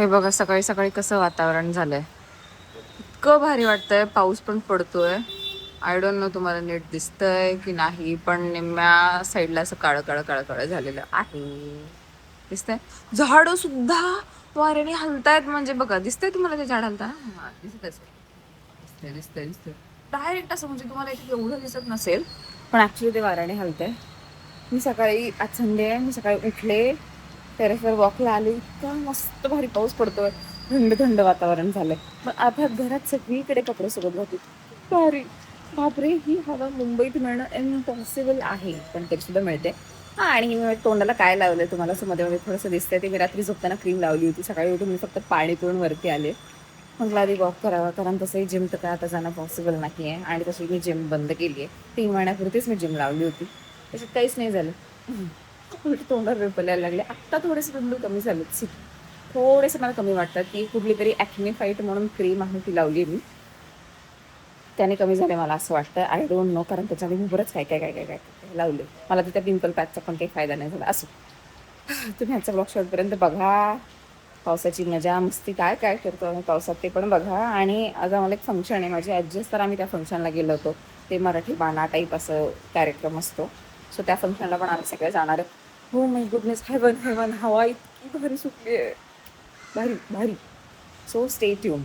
हे बघा सकाळी सकाळी कसं वातावरण झालंय. इतकं भारी वाटतंय. पाऊस पण पडतोय. आय डोंट नो तुम्हाला नीट दिसतंय की नाही, पण निम्म्या साईडला असं काळं काळं काळं काळं झालेलं आहे. दिसतंय. झाडं सुद्धा वाऱ्याने हलतायत. म्हणजे बघा, दिसतंय तुम्हाला ते झाड हलताना? हा, दिसत असेल. दिसतंय दिसतंय दिसतंय. डायरेक्ट असं, म्हणजे तुम्हाला इथे एवढं दिसत नसेल, पण ऍक्च्युली ते वाऱ्याने हलतंय. मी सकाळी, आज संडे आहे, मी सकाळी उठले, टेरेसवर वॉकला आले, इतका मस्त भारी पाऊस पडतोय, थंड थंड वातावरण झालंय. पण आता घरात सगळीकडे कपडे सुकत होते. भारी. बापरे, ही हवा मुंबईत मिळणं इम्पॉसिबल आहे, पण तरी सुद्धा मिळते. हा, आणि मी तोंडाला काय लावलंय तुम्हाला असं मध्ये मध्ये थोडंसं दिसतंय, ते मी रात्री झोपताना क्रीम लावली होती. सकाळी उठून मी फक्त पाणी पिऊन वरती आले. म्हटलं आधी वॉक करावा, कारण तसंही जिम तर काय आता जाणं पॉसिबल नाही आहे, आणि तशी मी जिम बंद केली आहे. 3 महिन्यापूर्वीच मी जिम लावली होती, त्याच्यात काहीच नाही झालं. उलट तोंडावर वेपल यायला लागले. आत्ता थोडेसे बिंदू कमी झालेत. थोडेसे मला कमी वाटतात. ती कुठली तरी ॲक्ने फाईट म्हणून क्रीम आहे, ती लावली मी, त्याने कमी झाले मला असं वाटतं. आय डोंट नो, कारण त्याच्याने मी बरंच काय काय काय काय काय काय लावले. मला तर त्या पिंपल पॅचचा पण काही फायदा नाही झाला. असो, तुम्ही ह्याचा ब्लॉग शेवटपर्यंत बघा. पावसाची मजा मस्ती काय काय करतो आम्ही पावसात ते पण बघा. आणि आज आम्हाला एक फंक्शन आहे, माझी ॲडजस्ट, तर आम्ही त्या फंक्शनला गेलो होतो. ते मराठी बाणा टाईप असं कार्यक्रम असतो, सो त्या फंक्शनला पण आम्ही सगळे जाणार आहे. हो माय गुडनेस, हेवन हेवन, हवा इतकी भारी सुटली आहे, भारी भारी. So stay tune.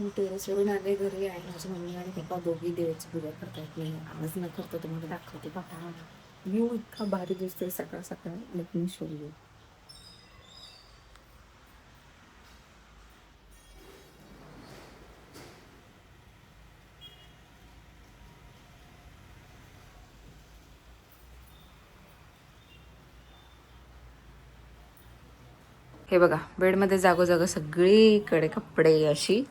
मी टेरेसवरून आले घरी, आणि माझी मम्मी आणि पप्पा दोघी देवाची पूजा करतात. मी आवाज न करता तुम्हाला दाखवते बघा. व्ह्यू इतका भारी दिसतोय सकाळ सकाळ. Let me show you. हे बघा, बेडमध्ये जागोजागो सगळीकडे कपडे अशी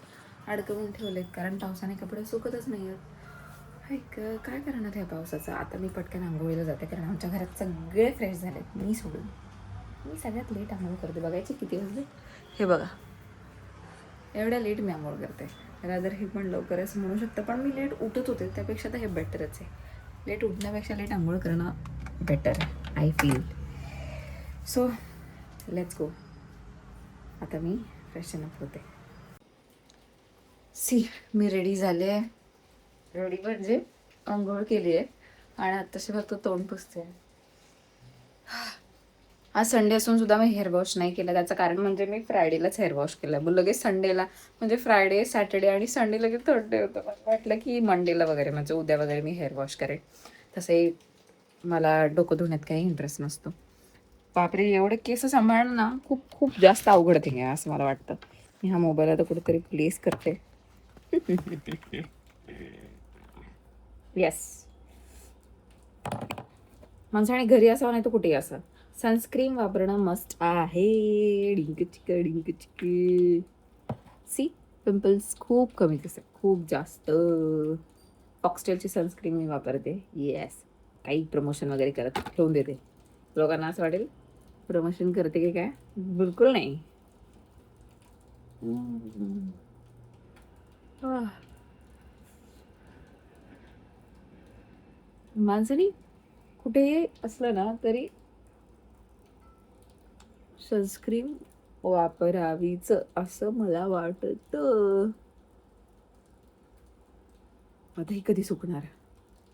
अडकवून ठेवलेत, कारण पावसाने कपडे सुकतच नाही आहेत. काय करणार ह्या पावसाचं. आता मी पटकन आंघोळीला जाते, कारण आमच्या घरात सगळे फ्रेश झालेत, मी सोडून. मी सगळ्यात लेट आंघोळ करते. बघायचे किती वाजले. हे बघा, एवढ्या लेट मी आंघोळ करते. रादर हे पण लवकरच म्हणू शकतं, पण मी लेट उठत होते, त्यापेक्षा तर हे बेटरच आहे. लेट उठण्यापेक्षा लेट आंघोळ करणं बेटर आहे, I feel. So let's go. आता मी फ्रेशन अप होते. सी, मी रेडी झाले आहे. रेडी म्हणजे आंघोळ केली आहे, आणि आत्ताशी फक्त तोंड पुसते. आज संडे असून सुद्धा मी हेअर वॉश नाही केलं. त्याचं कारण म्हणजे मी फ्रायडेलाच हेअर वॉश केलं, मग लगेच संडेला, म्हणजे फ्रायडे सॅटर्डे आणि संडे लगेच थर्ड डे होतं. मला वाटलं की मंडेला वगैरे, म्हणजे उद्या वगैरे मी हेअर वॉश करेन. तसंही मला डोकं धुण्यात काही इंटरेस्ट नसतो. बापरे, एवढे केस सांभाळणं ना खूप खूप जास्त अवघड थिंग आहे असं मला वाटतं. मी हा मोबाईल आता कुठेतरी प्लेस करते. येस, माणसाने घरी असावं नाही तर कुठेही असा सनस्क्रीन वापरणं मस्ट आहे. डिंक चिक डिंक चिक. सी, पिंपल्स खूप कमी दिसतात, खूप जास्त. फॉक्सटेलची सनस्क्रीन मी वापरते. येस, काही प्रमोशन वगैरे करत ठेवून देते. लोकांना असं वाटेल प्रमोशन करते की काय, बिलकुल नाही. माणसाने कुठेही असलं ना तरी सनस्क्रीन वापरावीच असं मला वाटतं. आता ही कधी सुकणार.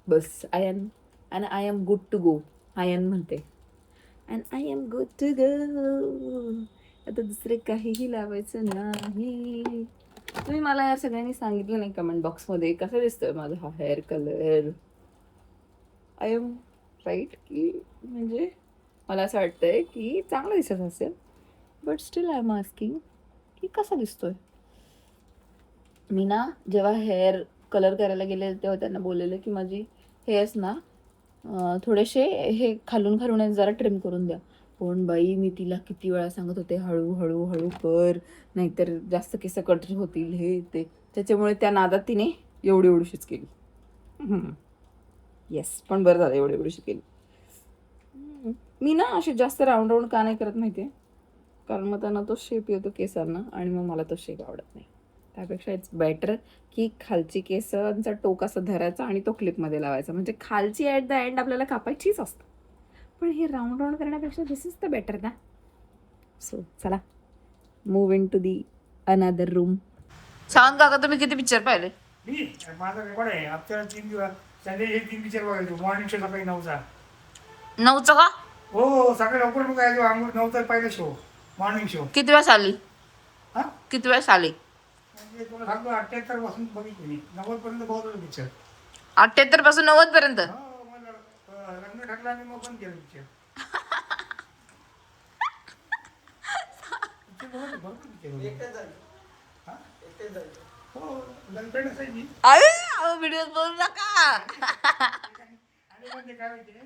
बस, I am good to go. Ayan म्हणते, and I am good to go. आता दुसरे काहीही लावायचं नाही. तुम्ही मला या सगळ्यांनी सांगितलं नाही कमेंट बॉक्समध्ये कसा दिसतोय माझा हा hair colour. I am right की, म्हणजे मला असं वाटतंय की चांगला दिसत असेल, but still I am asking की कसा दिसतोय. मी ना जेव्हा हेअर कलर करायला गेले तेव्हा त्यांना बोललेलं की माझी हेअर्स ना थोडेसे हे खालून खालून जरा ट्रिम करून द्या. पण बाई, मी तिला किती वेळा सांगत होते हळू हळू हळू कर, नाहीतर जास्त केस कट होतील हे ते. त्याच्यामुळे त्या नादात तिने एवढी एवढीशीच केली. येस, पण बरं झालं एवढी एवढीशी केली. मी ना अशी जास्त राऊंड राऊंड का नाही करत माहिती आहे, कारण मग त्यांना तो शेप येतो केसांना, आणि मग मला तो शेप आवडत नाही. त्यापेक्षा इट्स बेटर की खालची केसांचा टोक असं धरायचा आणि तो क्लिपमध्ये लावायचा, म्हणजे खालची ॲट द एंड आपल्याला कापायचीच असतं. पण हे राऊंड राऊंड करण्यापेक्षा दिस इज द बेटर ना. सो चला, move in to the another room. सांग काका तुम्ही किती पिक्चर पाहिले? मी माझा रेकॉर्ड आहे. आपल्याला 3 दिवस संध्याकाळी 3 पिक्चर बघायचो. मॉर्निंग शो सकाळी 9चा. 9चा का? हो सकाळी लवकर बघायचो. आंघोळ 9चा पहिला शो मॉर्निंग शो. किती वेळा आली? हा किती वेळा आली? म्हणजे तुला सांगतो 78 पासून बघितली मी. 90 पर्यंत बघतो पिक्चर. 78 पासून 90 पर्यंत. हो मला लग्न ठरलं आणि मग बंद केलं पिक्चर. भरपूर पिक्चर हो गर्लफ्रेंड असायची. व्हिडिओ बोलू नका. आणि म्हणजे काय माहितीये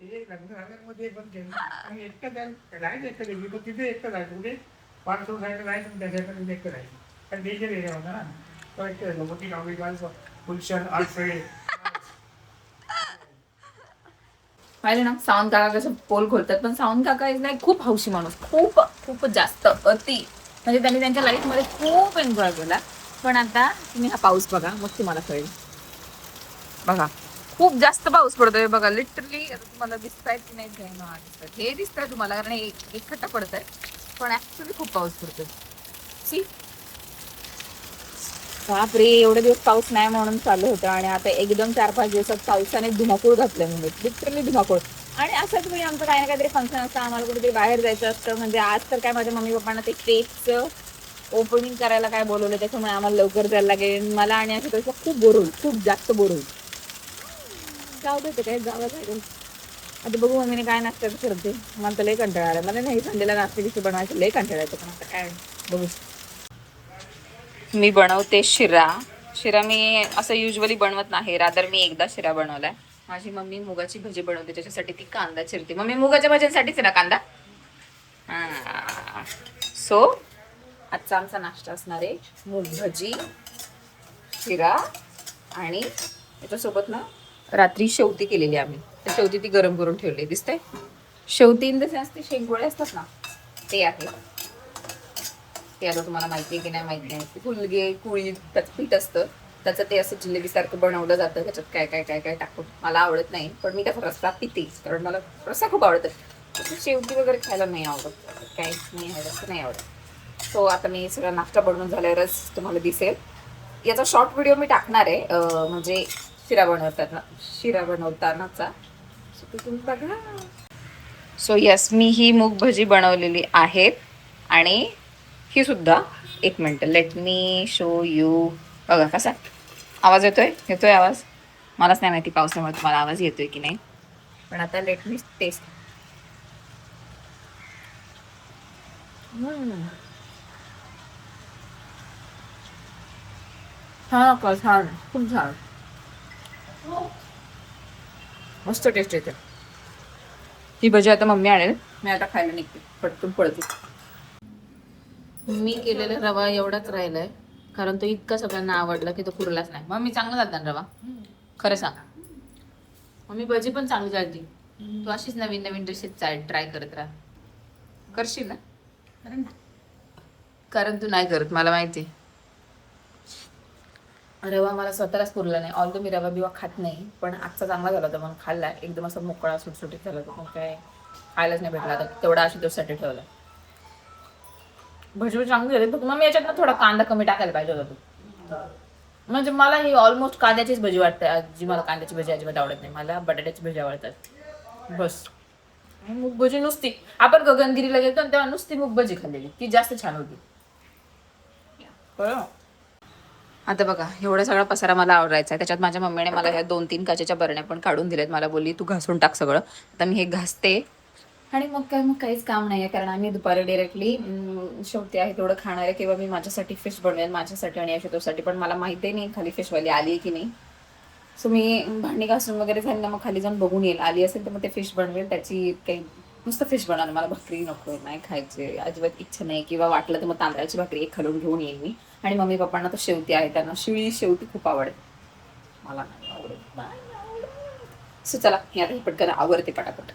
ते लग्न झाल्यामध्ये बंद केलं आणि एकटं राहायचं एकटं गेली पण तिथे एकटं जायचं कुठे पार्सो साईडला जायचं आणि त्या साईडला तिथे एकटं राहायचं आणि डेंजर एरिया होता ना तो एकटं झालं मोठी गावी गायचं गुलशन आठफळे. पाहिजे ना सावंत काका कसं पोल खोलतात, पण सावंत काका इज लाईक खूप हौशी माणूस, खूप खूप जास्त अति. म्हणजे त्यांनी त्यांच्या लाईफमध्ये खूप एन्जॉय केला. पण आता तुम्ही हा पाऊस बघा मग तुम्हाला कळेल. बघा खूप जास्त पाऊस पडतोय बघा. लिटरली आता तुम्हाला दिसतायत की नाही दिसतात, हे दिसतंय तुम्हाला कारण एक खट्टा पडत आहे, पण ऍक्च्युली खूप पाऊस पडतोय. सी बापरे, एवढे दिवस पाऊस नाही म्हणून चालू होतं आणि आता एकदम 4-5 दिवसात पावसाने धुमाकूळ घातलं म्हणजे लिटरली धुमाकूळ. आणि असंच म्हणजे आमचं काही ना काहीतरी फंक्शन असतं, आम्हाला कुठेतरी बाहेर जायचं असतं. म्हणजे आज तर काय माझ्या मम्मी पप्पांना ते केकचं ओपनिंग करायला काय बोलवलं, त्याच्यामुळे आम्हाला लवकर जायला लागेल. मला आणि अशा तसं खूप बोर होईल, खूप जास्त बोर होईल. जाऊ देते काय जावं लागेल. आता बघू मम्मीने काय नाश्ता करते. मला तर लय कंटाळा आला. मला नाही संडेला नाश्ता दिवशी बनवायचं लय कंटाळा येतो, पण आता काय बघू. मी बनवते शिरा. शिरा मी असं युजली बनवत नाही, रादर मी एकदा शिरा बनवलाय. माझी मम्मी मुगाची भजी बनवते, त्याच्यासाठी ती कांदा चिरते. मम्मी मुगाच्या भाज्यांसाठीच आहे ना कांदा. सो आजचा आमचा नाश्ता असणार आहे मूग भजी, शिरा आणि त्याच्यासोबत ना रात्री शेवती केलेली आम्ही. तर शेवती ती गरम करून ठेवली दिसते. शेवती इन द सेन्स ते शेंगोळे असतात ना ते आहे. ते आता तुम्हाला माहिती आहे की नाही माहिती नाही. फुलगे कुळी त्याचं पीठ असतं, त्याचं ते असं जिलेबीसारखं बनवलं जातं. त्याच्यात काय काय काय काय टाकून मला आवडत नाही, पण मी त्याचा रस्सा पितेच कारण मला रस्सा खूप आवडतं. शेवटी वगैरे खायला नाही आवडत, काय नाही आवडत नाही आवडत. सो आता मी सगळा नाश्ता बनवून झाल्यावरच तुम्हाला दिसेल. याचा शॉर्ट व्हिडिओ मी टाकणार आहे, म्हणजे शिरा बनवतानाचा. सो तुम्ही बघा. सो यस, मी ही मूग भजी बनवलेली आहेत आणि ही सुद्धा. एक minute, let me show you. बघा कसा आवाज येतोय आवाज. मलाच नाही माहिती पावसामुळे तुम्हाला आवाज येतोय की नाही, पण आता लेट मी टेस्ट. छान खूप छान मस्त टेस्ट येते. ही भजी आता मम्मी आणेल, मी आता खायला निघते पटकन पळते. मी केलेला रवा एवढाच राहिलाय कारण तो इतका सगळ्यांना आवडला की तो पुरलाच नाही. मग मी चांगला जाता ना रवा, खरं सांग. मग मी भजी पण चांगली चालती. तू अशीच नवीन नवीन डिशेस ट्राय करत राहा. करशील ना? कारण तू नाही करत मला माहिती. रवा मला स्वतःलाच पुरला नाही. ऑल्दो मी रवा बिवा खात नाही, पण आजचा चांगला झाला होता म्हणून खाल्ला. एकदम असं मोकळा सुटसुटीत झाला होता, मग काय खायलाच नाही भेटला. आता तेवढा अशी दिवसासाठी ठेवला. भजी चांगली झाली, फक्त मग मी याच्यात ना थोडा कांदा कमी टाकायला पाहिजे होता तू. म्हणजे मला ही ऑलमोस्ट कांद्याचीच भजी वाटते. जी मला कांद्याची भजी अजिबात आवडत नाही, मला बटाट्याची भजी आवडतात बस. मूग भजी नुसती, आपण गगनगिरीला गेलो तेव्हा नुसती मूग भजी खाल्लेली, ती जास्त छान होती. आता बघा एवढा सगळा पसारा मला आवडायचा आहे. त्याच्यात माझ्या मम्मीने मला ह्या 2-3 काचेच्या बरण्या पण काढून दिल्यात. मला बोलली तू घासून टाक सगळं. आता मी हे घासते आणि मग काहीच काम नाही आहे, कारण आम्ही दुपारी डिरेक्टली शेवटी आहे तेवढं खाणार आहे. किंवा मी माझ्यासाठी फिश बनवेन, माझ्यासाठी आणि यशोसाठी. पण मला माहिती नाही खाली फिशवाली आली आहे की नाही. सो मी भांडी घासून वगैरे झाली ना मग खाली जाऊन बघून येईल. आली असेल तर मग ते फिश बनवेल. त्याची काही नुसतं फिश बनवणार, मला भाकरी नको, नाही खायचे अजिबात इच्छा नाही. किंवा वाटलं तर मग तांदळाची भाकरी एक खालून घेऊन येईल मी. आणि मम्मी पप्पांना तर शेवती आहे, त्यांना शिळी शेवती खूप आवडते, मला नाही आवडत. सो चला मी आता ही पटकन आवडते पटापट.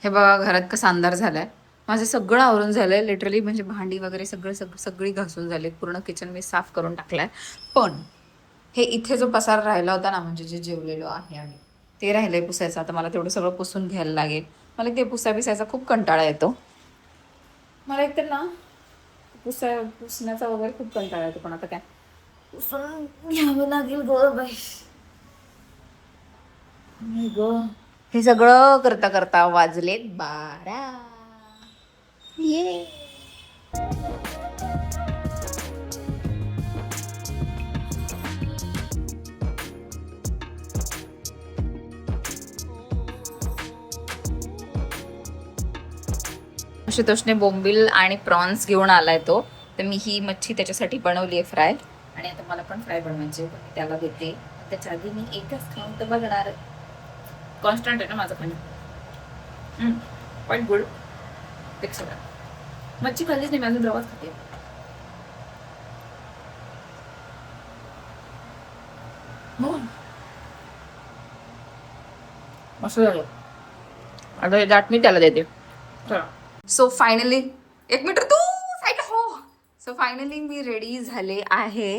हे बघा घरात कसा अंधार झालाय. माझं सगळं आवरून झालंय लिटरली, म्हणजे भांडी वगैरे सगळी घासून झाली. पूर्ण किचन मी साफ करून टाकलाय. पण हे इथे जो पसार राहिला होता ना, म्हणजे जे जेवलेलो आहे आम्ही, ते राहिलंय पुसायचं. आता मला तेवढं सगळं पुसून घ्यायला लागेल. मला ते पुसायचा खूप कंटाळा येतो. मला एकतर ना पुसण्याचा वगैरे खूप कंटाळा येतो. पण आता काय पुसून घ्यावं लागेल ग बाई. हे सगळं करता करता वाजलेत 12. ये आशुतोषने बोंबील आणि प्रॉन्स घेऊन आलाय तो. तर मी ही मच्छी त्याच्यासाठी बनवली आहे फ्राय. आणि आता मला पण फ्राय बनवायची, पण मी त्याला देते. त्याच्या आधी मी एकच खाऊन तर बघणार. कॉन्स्टंट आहे ना माझं पण. पण गुड मच्छी खाल्लीच नाही मी अजून, रवाच खाते. असं झालं. आता हे दाट मी त्याला देते. सो फायनली, एक मिनिट तू साईड हो. सो फायनली मी रेडी झाले आहे.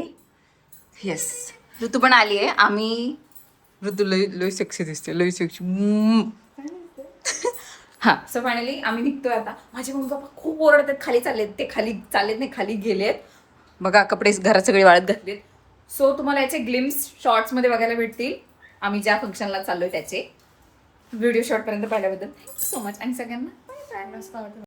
येस, ऋतू पण आली आहे. आम्ही ऋतू लय सेक्सी दिसते, लय सेक्सी. हा, सो फायनली आम्ही निघतोय आता. माझे मम्मी पप्पा खूप ओरडतात, खाली चाललेत ते, खाली चाललेत नाही, खाली गेलेत. बघा कपडे घरात सगळे वाळत घातलेत. सो तुम्हाला याचे ग्लिम्स शॉर्ट्समध्ये बघायला भेटतील. आम्ही ज्या फंक्शनला चाललोय त्याचे. व्हिडिओ शॉर्टपर्यंत पाहिल्याबद्दल थँक्यू सो मच. आणि सगळ्यांना बाय बाय.